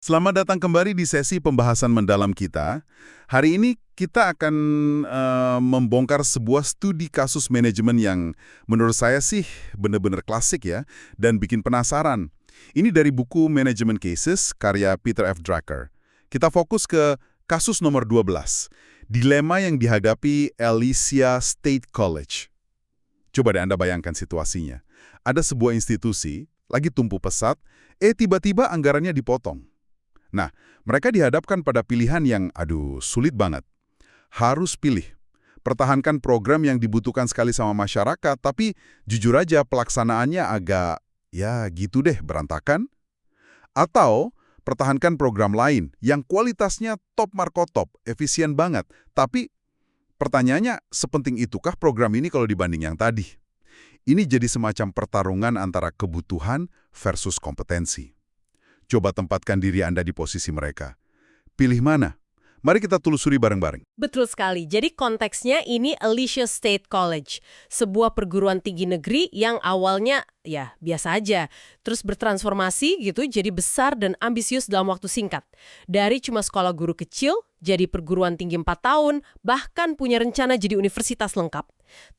Selamat datang kembali di sesi pembahasan mendalam kita. Hari ini kita akan membongkar sebuah studi kasus manajemen yang menurut saya sih benar-benar klasik ya, dan bikin penasaran. Ini dari buku Management Cases, karya Peter F. Drucker. Kita fokus ke kasus nomor 12, dilema yang dihadapi Alicia State College. Coba deh Anda bayangkan situasinya. Ada sebuah institusi, lagi tumpu pesat, tiba-tiba anggarannya dipotong. Nah, mereka dihadapkan pada pilihan yang, sulit banget. Harus pilih. Pertahankan program yang dibutuhkan sekali sama masyarakat, tapi jujur aja pelaksanaannya agak, ya gitu deh, berantakan. Atau, pertahankan program lain yang kualitasnya top markotop, efisien banget. Tapi, pertanyaannya, sepenting itukah program ini kalau dibanding yang tadi? Ini jadi semacam pertarungan antara kebutuhan versus kompetensi. Coba tempatkan diri Anda di posisi mereka. Pilih mana? Mari kita telusuri bareng-bareng. Betul sekali. Jadi konteksnya ini Alicia State College, sebuah perguruan tinggi negeri yang awalnya ya biasa aja, terus bertransformasi gitu jadi besar dan ambisius dalam waktu singkat. Dari cuma sekolah guru kecil, jadi perguruan tinggi 4 tahun, bahkan punya rencana jadi universitas lengkap.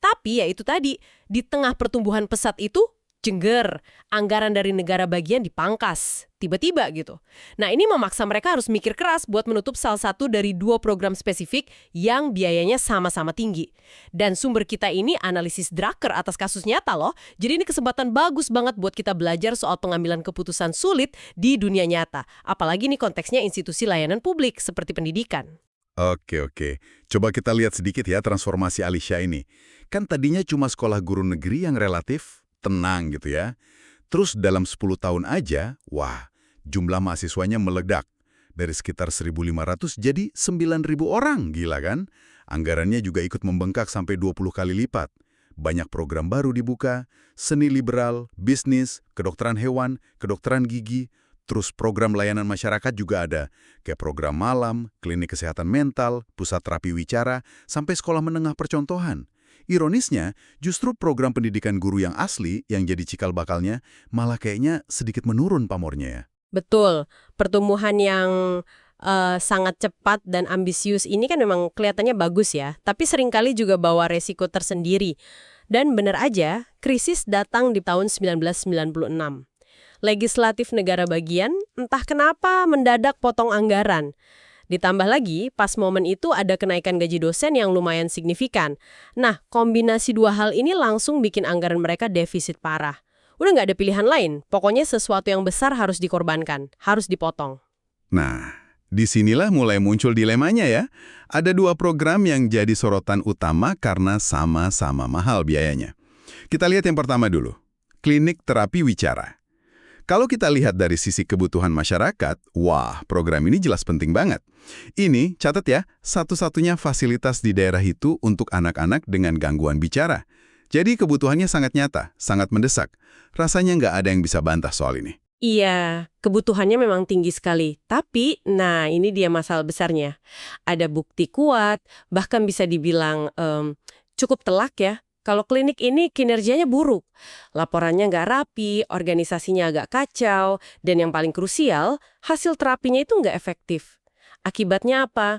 Tapi ya itu tadi, di tengah pertumbuhan pesat itu, jengger, anggaran dari negara bagian dipangkas, tiba-tiba gitu. Nah ini memaksa mereka harus mikir keras buat menutup salah satu dari 2 program spesifik yang biayanya sama-sama tinggi. Dan sumber kita ini analisis Drucker atas kasus nyata loh, jadi ini kesempatan bagus banget buat kita belajar soal pengambilan keputusan sulit di dunia nyata. Apalagi nih konteksnya institusi layanan publik seperti pendidikan. Oke. Coba kita lihat sedikit ya transformasi Alicia ini. Kan tadinya cuma sekolah guru negeri yang relatif tenang gitu ya. Terus dalam 10 tahun aja, wah, jumlah mahasiswanya meledak. Dari sekitar 1.500 jadi 9.000 orang, gila kan? Anggarannya juga ikut membengkak sampai 20 kali lipat. Banyak program baru dibuka, seni liberal, bisnis, kedokteran hewan, kedokteran gigi, terus program layanan masyarakat juga ada, kayak program malam, klinik kesehatan mental, pusat terapi wicara, sampai sekolah menengah percontohan. Ironisnya, justru program pendidikan guru yang asli, yang jadi cikal bakalnya, malah kayaknya sedikit menurun pamornya ya. Betul, pertumbuhan yang sangat cepat dan ambisius ini kan memang kelihatannya bagus ya, tapi seringkali juga bawa resiko tersendiri. Dan benar aja, krisis datang di tahun 1996. Legislatif negara bagian, entah kenapa mendadak potong anggaran. Ditambah lagi, pas momen itu ada kenaikan gaji dosen yang lumayan signifikan. Nah, kombinasi 2 hal ini langsung bikin anggaran mereka defisit parah. Udah nggak ada pilihan lain, pokoknya sesuatu yang besar harus dikorbankan, harus dipotong. Nah, disinilah mulai muncul dilemanya ya. Ada 2 program yang jadi sorotan utama karena sama-sama mahal biayanya. Kita lihat yang pertama dulu, klinik terapi wicara. Kalau kita lihat dari sisi kebutuhan masyarakat, wah, program ini jelas penting banget. Ini, catat ya, satu-satunya fasilitas di daerah itu untuk anak-anak dengan gangguan bicara. Jadi kebutuhannya sangat nyata, sangat mendesak. Rasanya nggak ada yang bisa bantah soal ini. Iya, kebutuhannya memang tinggi sekali. Tapi, nah ini dia masalah besarnya. Ada bukti kuat, bahkan bisa dibilang cukup telak ya. Kalau klinik ini kinerjanya buruk, laporannya nggak rapi, organisasinya agak kacau, dan yang paling krusial, hasil terapinya itu nggak efektif. Akibatnya apa?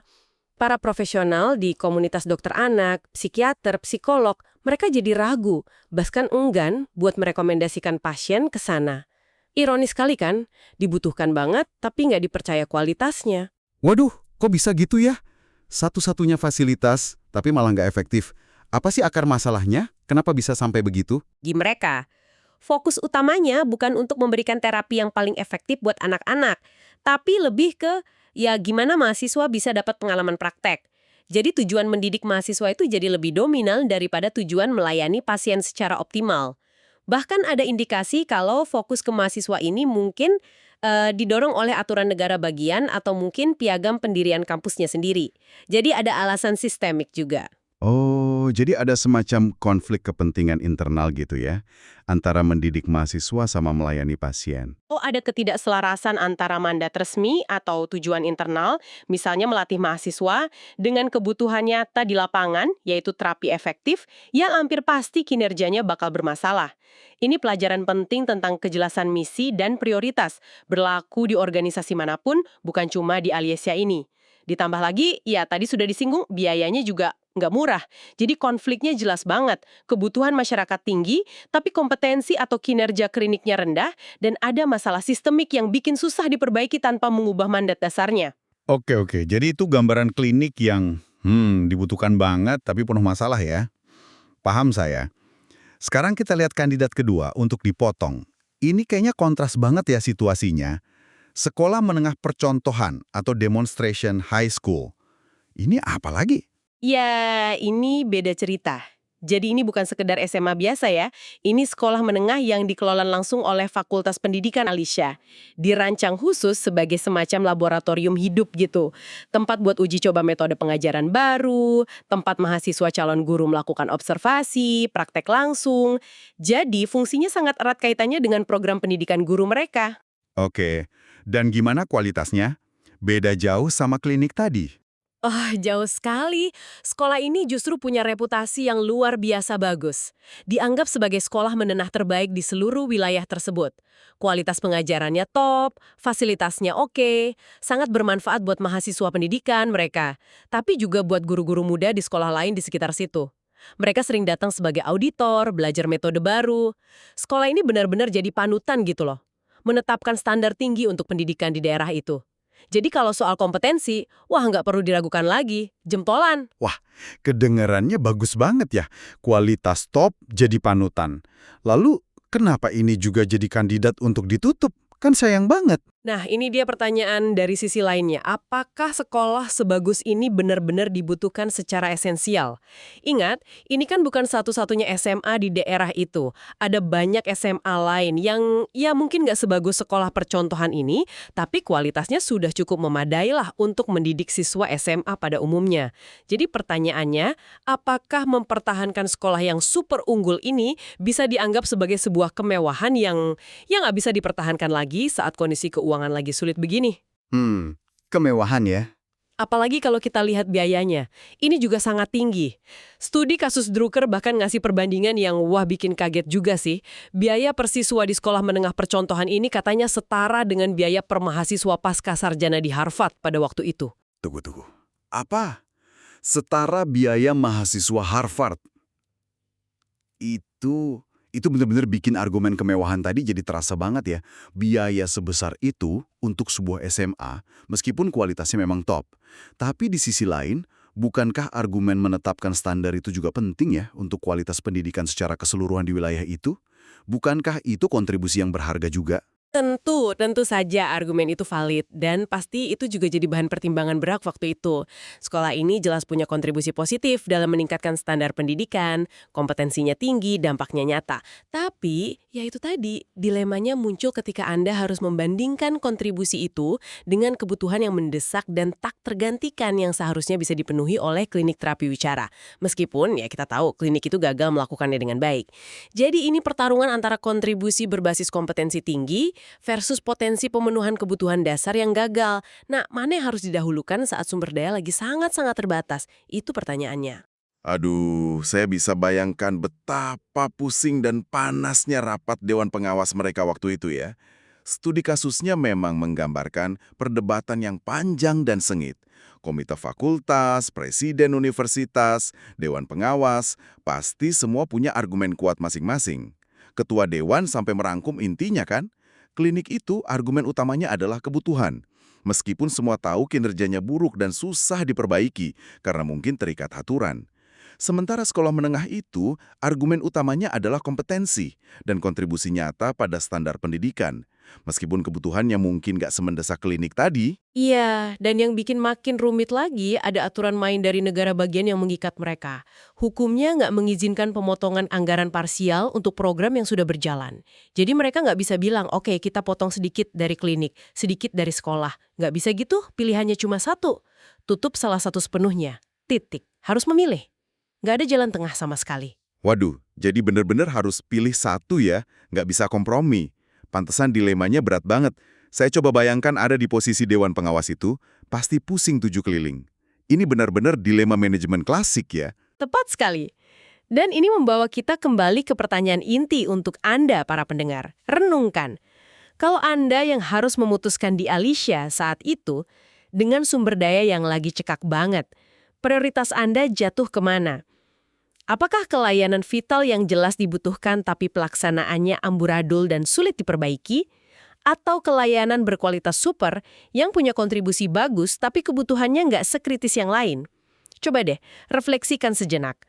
Para profesional di komunitas dokter anak, psikiater, psikolog, mereka jadi ragu, bahkan enggan buat merekomendasikan pasien ke sana. Ironis sekali kan, dibutuhkan banget tapi nggak dipercaya kualitasnya. Waduh, kok bisa gitu ya? Satu-satunya fasilitas, tapi malah nggak efektif. Apa sih akar masalahnya? Kenapa bisa sampai begitu? Di mereka, fokus utamanya bukan untuk memberikan terapi yang paling efektif buat anak-anak, tapi lebih ke ya gimana mahasiswa bisa dapat pengalaman praktek. Jadi tujuan mendidik mahasiswa itu jadi lebih dominan daripada tujuan melayani pasien secara optimal. Bahkan ada indikasi kalau fokus ke mahasiswa ini mungkin didorong oleh aturan negara bagian atau mungkin piagam pendirian kampusnya sendiri. Jadi ada alasan sistemik juga. Oh, Oh, jadi ada semacam konflik kepentingan internal gitu ya, antara mendidik mahasiswa sama melayani pasien. Oh, ada ketidakselarasan antara mandat resmi atau tujuan internal, misalnya melatih mahasiswa, dengan kebutuhan nyata di lapangan, yaitu terapi efektif, yang hampir pasti kinerjanya bakal bermasalah. Ini pelajaran penting tentang kejelasan misi dan prioritas, berlaku di organisasi manapun, bukan cuma di Aliesia ini. Ditambah lagi, ya tadi sudah disinggung, biayanya juga nggak murah. Jadi konfliknya jelas banget. Kebutuhan masyarakat tinggi, tapi kompetensi atau kinerja kliniknya rendah, dan ada masalah sistemik yang bikin susah diperbaiki tanpa mengubah mandat dasarnya. Oke. Jadi itu gambaran klinik yang dibutuhkan banget tapi penuh masalah ya. Paham saya. Sekarang kita lihat kandidat kedua untuk dipotong. Ini kayaknya kontras banget ya situasinya. Sekolah menengah percontohan atau demonstration high school. Ini apa lagi? Ya, ini beda cerita. Jadi ini bukan sekedar SMA biasa ya, ini sekolah menengah yang dikelola langsung oleh Fakultas Pendidikan Alisha. Dirancang khusus sebagai semacam laboratorium hidup gitu. Tempat buat uji coba metode pengajaran baru, tempat mahasiswa calon guru melakukan observasi, praktek langsung. Jadi fungsinya sangat erat kaitannya dengan program pendidikan guru mereka. Oke, dan gimana kualitasnya? Beda jauh sama klinik tadi. Oh, jauh sekali. Sekolah ini justru punya reputasi yang luar biasa bagus. Dianggap sebagai sekolah menengah terbaik di seluruh wilayah tersebut. Kualitas pengajarannya top, fasilitasnya oke, sangat bermanfaat buat mahasiswa pendidikan mereka, tapi juga buat guru-guru muda di sekolah lain di sekitar situ. Mereka sering datang sebagai auditor, belajar metode baru. Sekolah ini benar-benar jadi panutan gitu loh. Menetapkan standar tinggi untuk pendidikan di daerah itu. Jadi kalau soal kompetensi, wah nggak perlu diragukan lagi, jempolan. Wah, kedengarannya bagus banget ya. Kualitas top jadi panutan. Lalu, kenapa ini juga jadi kandidat untuk ditutup? Kan sayang banget. Nah, ini dia pertanyaan dari sisi lainnya. Apakah sekolah sebagus ini benar-benar dibutuhkan secara esensial? Ingat, ini kan bukan satu-satunya SMA di daerah itu. Ada banyak SMA lain yang ya mungkin nggak sebagus sekolah percontohan ini, tapi kualitasnya sudah cukup memadai lah untuk mendidik siswa SMA pada umumnya. Jadi pertanyaannya, apakah mempertahankan sekolah yang super unggul ini bisa dianggap sebagai sebuah kemewahan yang nggak bisa dipertahankan lagi saat kondisi keuangan lagi sulit begini? Kemewahan ya. Apalagi kalau kita lihat biayanya. Ini juga sangat tinggi. Studi kasus Drucker bahkan ngasih perbandingan yang wah bikin kaget juga sih. Biaya per siswa di sekolah menengah percontohan ini katanya setara dengan biaya per mahasiswa pasca sarjana di Harvard pada waktu itu. Tunggu. Apa? Setara biaya mahasiswa Harvard. Itu benar-benar bikin argumen kemewahan tadi jadi terasa banget ya. Biaya sebesar itu untuk sebuah SMA, meskipun kualitasnya memang top. Tapi di sisi lain, bukankah argumen menetapkan standar itu juga penting ya untuk kualitas pendidikan secara keseluruhan di wilayah itu? Bukankah itu kontribusi yang berharga juga? Tentu saja argumen itu valid dan pasti itu juga jadi bahan pertimbangan berat waktu itu. Sekolah ini jelas punya kontribusi positif dalam meningkatkan standar pendidikan, kompetensinya tinggi, dampaknya nyata. Tapi, ya itu tadi, dilemanya muncul ketika Anda harus membandingkan kontribusi itu dengan kebutuhan yang mendesak dan tak tergantikan yang seharusnya bisa dipenuhi oleh klinik terapi wicara. Meskipun, ya kita tahu, klinik itu gagal melakukannya dengan baik. Jadi ini pertarungan antara kontribusi berbasis kompetensi tinggi versus potensi pemenuhan kebutuhan dasar yang gagal. Nah, mana yang harus didahulukan saat sumber daya lagi sangat-sangat terbatas? Itu pertanyaannya. Aduh, saya bisa bayangkan betapa pusing dan panasnya rapat Dewan Pengawas mereka waktu itu ya. Studi kasusnya memang menggambarkan perdebatan yang panjang dan sengit. Komite fakultas, presiden universitas, Dewan Pengawas, pasti semua punya argumen kuat masing-masing. Ketua Dewan sampai merangkum intinya kan? Klinik itu argumen utamanya adalah kebutuhan. Meskipun semua tahu kinerjanya buruk dan susah diperbaiki karena mungkin terikat aturan. Sementara sekolah menengah itu, argumen utamanya adalah kompetensi dan kontribusi nyata pada standar pendidikan. Meskipun kebutuhannya mungkin nggak semendesak klinik tadi. Iya, dan yang bikin makin rumit lagi ada aturan main dari negara bagian yang mengikat mereka. Hukumnya nggak mengizinkan pemotongan anggaran parsial untuk program yang sudah berjalan. Jadi mereka nggak bisa bilang, oke kita potong sedikit dari klinik, sedikit dari sekolah. Nggak bisa gitu, pilihannya cuma satu. Tutup salah satu sepenuhnya. Titik. Harus memilih. Nggak ada jalan tengah sama sekali. Waduh, jadi bener-bener harus pilih satu ya, nggak bisa kompromi. Pantesan dilemanya berat banget. Saya coba bayangkan ada di posisi Dewan Pengawas itu, pasti pusing 7 keliling. Ini benar-benar dilema manajemen klasik ya. Tepat sekali. Dan ini membawa kita kembali ke pertanyaan inti untuk Anda, para pendengar. Renungkan. Kalau Anda yang harus memutuskan di Alicia saat itu, dengan sumber daya yang lagi cekak banget, prioritas Anda jatuh kemana? Apakah ke layanan vital yang jelas dibutuhkan tapi pelaksanaannya amburadul dan sulit diperbaiki? Atau ke layanan berkualitas super yang punya kontribusi bagus tapi kebutuhannya nggak sekritis yang lain? Coba deh, refleksikan sejenak.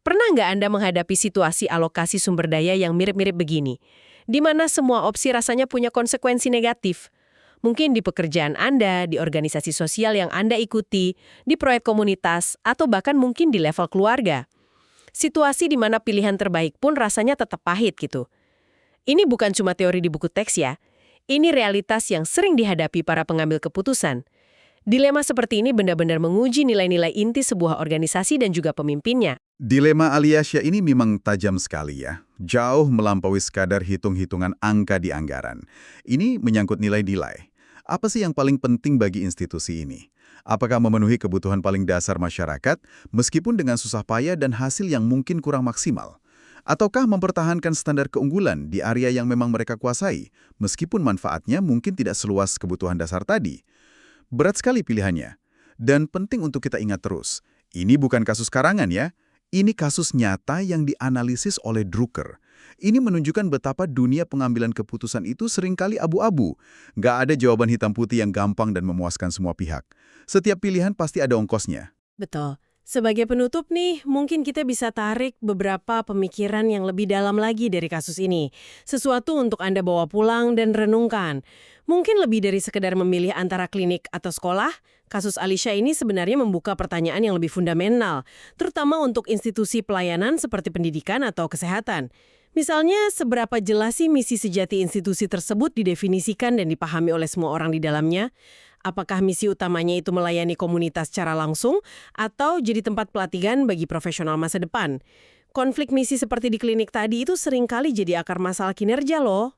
Pernah nggak Anda menghadapi situasi alokasi sumber daya yang mirip-mirip begini? Di mana semua opsi rasanya punya konsekuensi negatif. Mungkin di pekerjaan Anda, di organisasi sosial yang Anda ikuti, di proyek komunitas, atau bahkan mungkin di level keluarga. Situasi di mana pilihan terbaik pun rasanya tetap pahit gitu. Ini bukan cuma teori di buku teks ya. Ini realitas yang sering dihadapi para pengambil keputusan. Dilema seperti ini benar-benar menguji nilai-nilai inti sebuah organisasi dan juga pemimpinnya. Dilema Alicia ini memang tajam sekali ya. Jauh melampaui sekadar hitung-hitungan angka di anggaran. Ini menyangkut nilai-nilai. Apa sih yang paling penting bagi institusi ini? Apakah memenuhi kebutuhan paling dasar masyarakat, meskipun dengan susah payah dan hasil yang mungkin kurang maksimal? Ataukah mempertahankan standar keunggulan di area yang memang mereka kuasai, meskipun manfaatnya mungkin tidak seluas kebutuhan dasar tadi? Berat sekali pilihannya. Dan penting untuk kita ingat terus, ini bukan kasus karangan ya. Ini kasus nyata yang dianalisis oleh Drucker. Ini menunjukkan betapa dunia pengambilan keputusan itu seringkali abu-abu. Nggak ada jawaban hitam putih yang gampang dan memuaskan semua pihak. Setiap pilihan pasti ada ongkosnya. Betul. Sebagai penutup nih, mungkin kita bisa tarik beberapa pemikiran yang lebih dalam lagi dari kasus ini. Sesuatu untuk Anda bawa pulang dan renungkan. Mungkin lebih dari sekedar memilih antara klinik atau sekolah, kasus Alicia ini sebenarnya membuka pertanyaan yang lebih fundamental, terutama untuk institusi pelayanan seperti pendidikan atau kesehatan. Misalnya, seberapa jelas sih misi sejati institusi tersebut didefinisikan dan dipahami oleh semua orang di dalamnya? Apakah misi utamanya itu melayani komunitas secara langsung atau jadi tempat pelatihan bagi profesional masa depan? Konflik misi seperti di klinik tadi itu seringkali jadi akar masalah kinerja loh.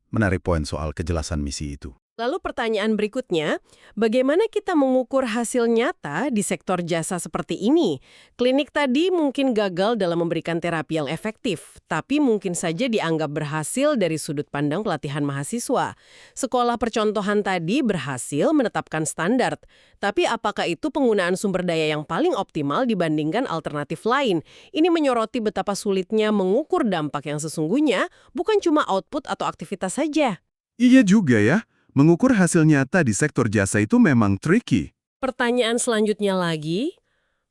Menarik poin soal kejelasan misi itu. Lalu pertanyaan berikutnya, bagaimana kita mengukur hasil nyata di sektor jasa seperti ini? Klinik tadi mungkin gagal dalam memberikan terapi yang efektif, tapi mungkin saja dianggap berhasil dari sudut pandang pelatihan mahasiswa. Sekolah percontohan tadi berhasil menetapkan standar, tapi apakah itu penggunaan sumber daya yang paling optimal dibandingkan alternatif lain? Ini menyoroti betapa sulitnya mengukur dampak yang sesungguhnya, bukan cuma output atau aktivitas saja. Iya juga ya. Mengukur hasil nyata di sektor jasa itu memang tricky. Pertanyaan selanjutnya lagi,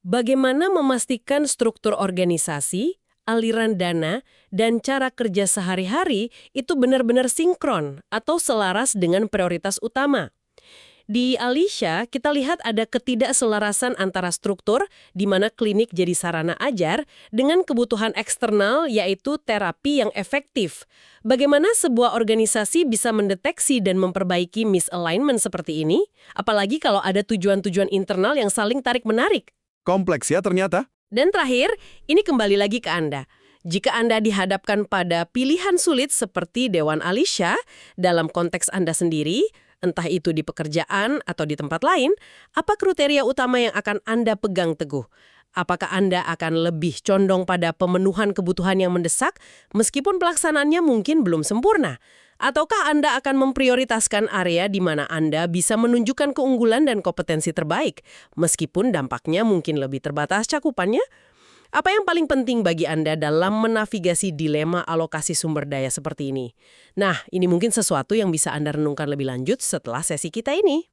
bagaimana memastikan struktur organisasi, aliran dana, dan cara kerja sehari-hari itu benar-benar sinkron atau selaras dengan prioritas utama? Di Alicia, kita lihat ada ketidakselarasan antara struktur, di mana klinik jadi sarana ajar, dengan kebutuhan eksternal, yaitu terapi yang efektif. Bagaimana sebuah organisasi bisa mendeteksi dan memperbaiki misalignment seperti ini? Apalagi kalau ada tujuan-tujuan internal yang saling tarik-menarik. Kompleks ya ternyata. Dan terakhir, ini kembali lagi ke Anda. Jika Anda dihadapkan pada pilihan sulit seperti Dewan Alicia, dalam konteks Anda sendiri, entah itu di pekerjaan atau di tempat lain, apa kriteria utama yang akan Anda pegang teguh? Apakah Anda akan lebih condong pada pemenuhan kebutuhan yang mendesak, meskipun pelaksanaannya mungkin belum sempurna? Ataukah Anda akan memprioritaskan area di mana Anda bisa menunjukkan keunggulan dan kompetensi terbaik, meskipun dampaknya mungkin lebih terbatas cakupannya? Apa yang paling penting bagi Anda dalam menavigasi dilema alokasi sumber daya seperti ini? Nah, ini mungkin sesuatu yang bisa Anda renungkan lebih lanjut setelah sesi kita ini.